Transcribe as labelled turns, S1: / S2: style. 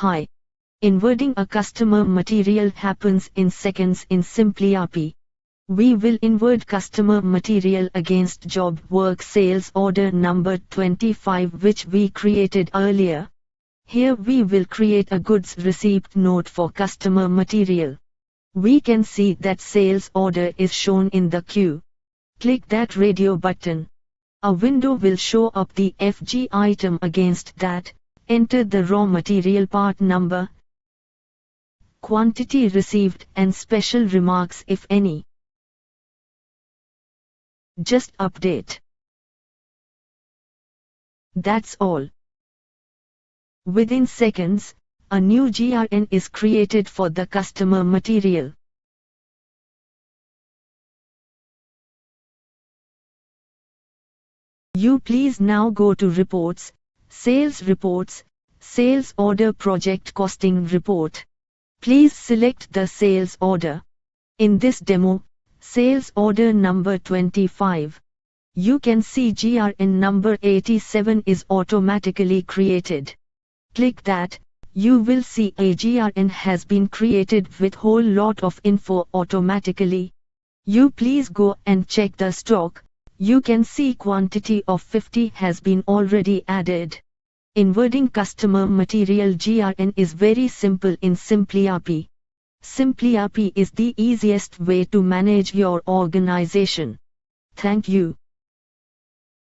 S1: Hi. Inverting a customer material happens in seconds in simpliRP. We will invert customer material against job work sales order number 25 which we created earlier. Here we will create a goods receipt note for customer material. We can see that sales order is shown in the queue. Click that radio button. A window will show up the FG item against that. Enter the raw material part number, quantity received and special remarks if any. Just update. That's all. Within seconds, a new GRN is created for the customer material. You please now go to Reports, Sales Reports, Sales Order Project Costing Report. Please select the sales order. In this demo, sales order number 25. You can see GRN number 87 is automatically created. Click that. You will see a GRN has been created with whole lot of info automatically. You please go and check the stock. You can see quantity of 50 has been already added. Inverting customer material GRN is very simple in simpliRP. simpliRP is the easiest way to manage your organization. Thank you.